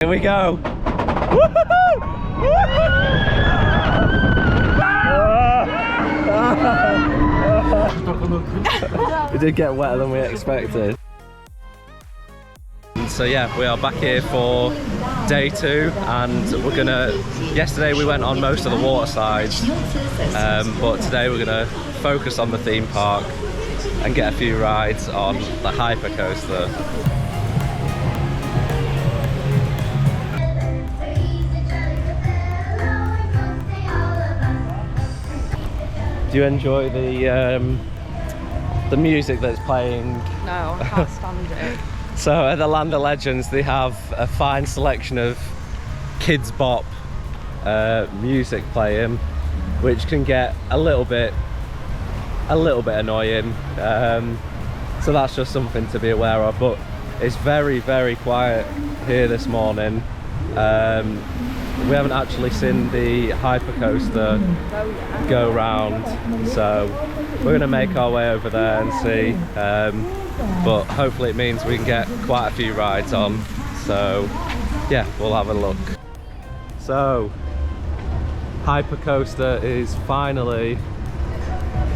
Here we go. We did get wetter than we expected. So yeah, we are back here for day 2, and we're gonna, yesterday we went on most of the water sides, but today we're gonna focus on the theme park and get a few rides on the hypercoaster. Do you enjoy the music that's playing? No, I can't stand it. So at the Land of Legends, they have a fine selection of kids bop music playing, which can get a little bit annoying. So that's just something to be aware of. But it's very, very quiet here this morning. We haven't actually seen the hypercoaster go round, so we're going to make our way over there and see. But hopefully it means we can get quite a few rides on. So yeah, we'll have a look. So hypercoaster is finally,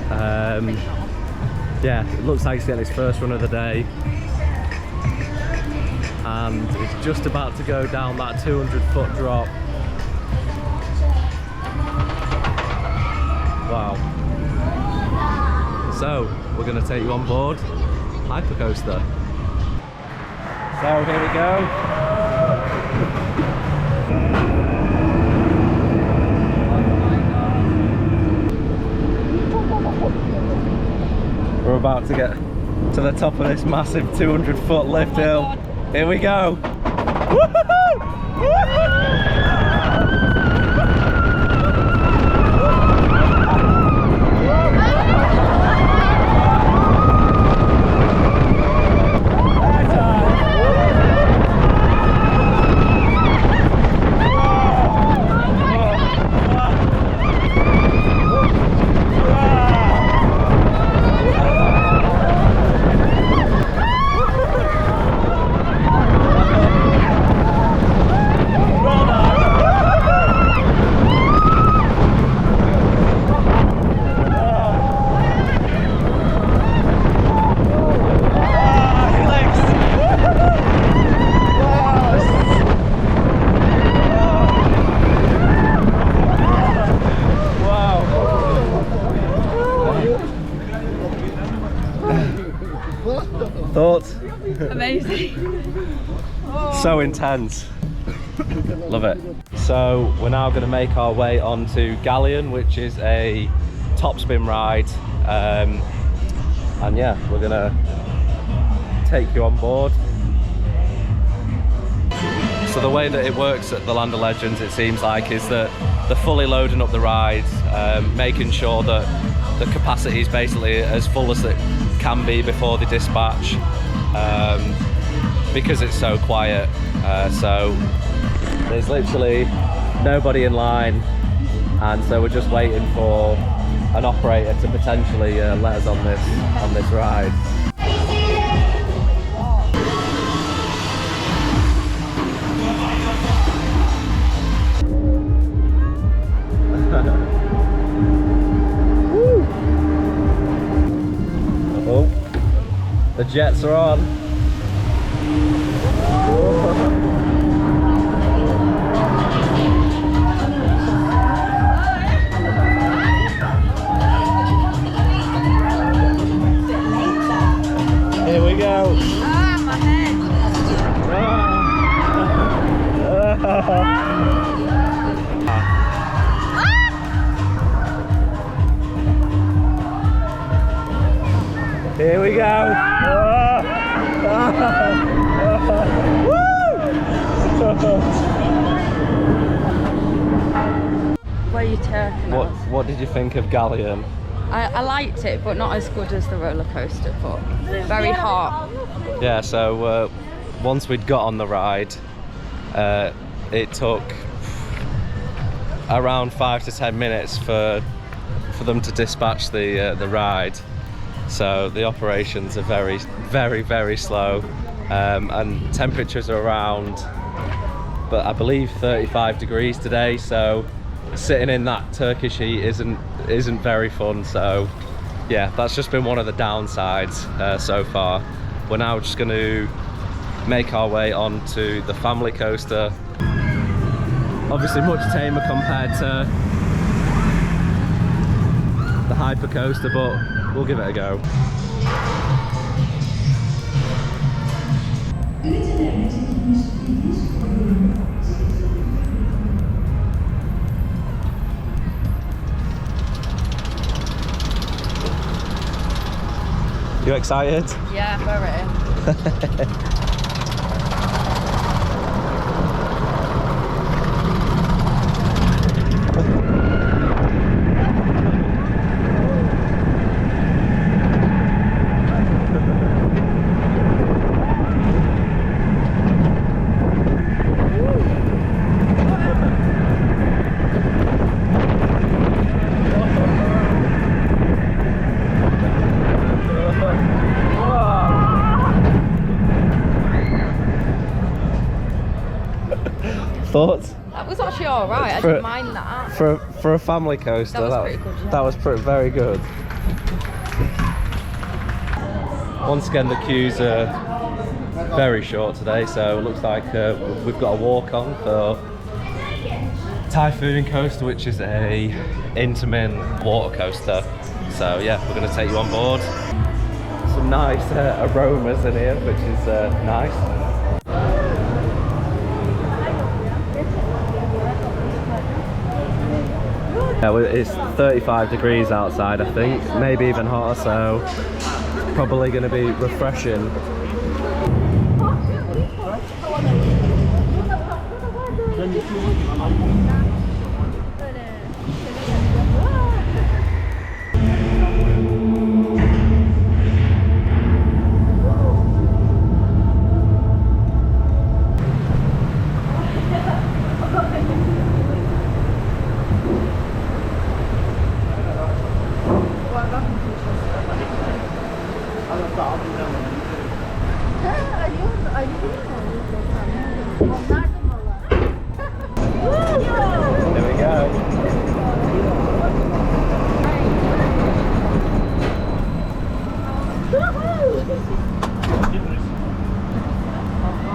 yeah, it looks like it's getting its first run of the day, and it's just about to go down that 200-foot drop. Wow. So we're going to take you on board hypercoaster. So here we go. We're about to get to the top of this massive 200-foot lift hill. Here we go. Woohoo! Thoughts? Amazing. So intense. Love it. So we're now going to make our way onto Galleon, which is a top spin ride, and yeah, we're going to take you on board. So the way that it works at the Land of Legends, it seems like, is that they're fully loading up the rides, making sure that the capacity is basically as full as it can be before they dispatch, because it's so quiet. So there's literally nobody in line, and so we're just waiting for an operator to potentially let us on this ride. Oh, the jets are on. Here we go. Ah, my head. Here we go. Where are you taking us? What did you think of Galleon? I liked it, but not as good as the roller coaster, but very hot. Yeah, so once we'd got on the ride, it took around 5 to 10 minutes for them to dispatch the ride. So the operations are very, very, very slow, and temperatures are around but I believe 35 degrees today, so sitting in that Turkish heat isn't very fun. So yeah, that's just been one of the downsides so far. We're now just going to make our way onto the family coaster. Obviously much tamer compared to the hypercoaster, but we'll give it a go. You excited? Yeah, very. Thoughts? That was actually alright, I didn't mind that. For a family coaster, That was pretty good, yeah. That was very good. Once again, the queues are very short today, so it looks like we've got a walk on for Typhoon coaster, which is a Intamin water coaster. So yeah, we're going to take you on board. Some nice aromas in here, which is nice. Yeah, it's 35 degrees outside, I think, maybe even hotter, so it's probably going to be refreshing.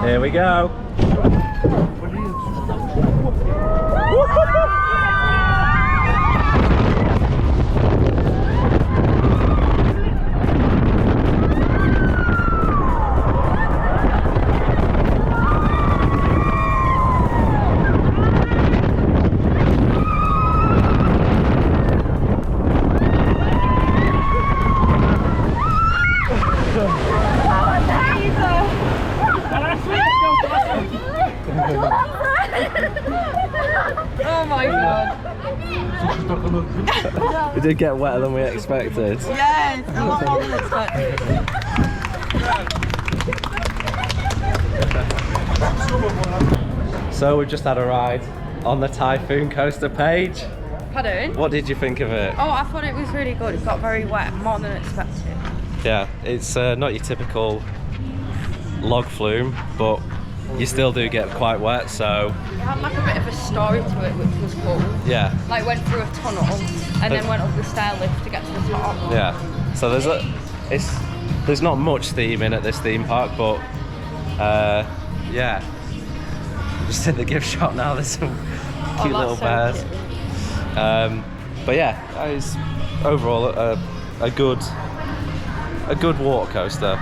Here we go. Oh my god. We did get wetter than we expected. Yes, a lot more than expected. So we've just had a ride on the Typhoon coaster. Paige, Pardon? what did you think of it? Oh, I thought it was really good. It got very wet, more than expected. Yeah, it's not your typical log flume, but you still do get quite wet, so... It had like a bit of a story to it, which was cool. Yeah. Like went through a tunnel and then went up the stair lift to get to the top. Yeah. So there's not much theming at this theme park, but yeah. Just in the gift shop now, there's some cute little bears. Cute. But yeah, it's overall a good water coaster.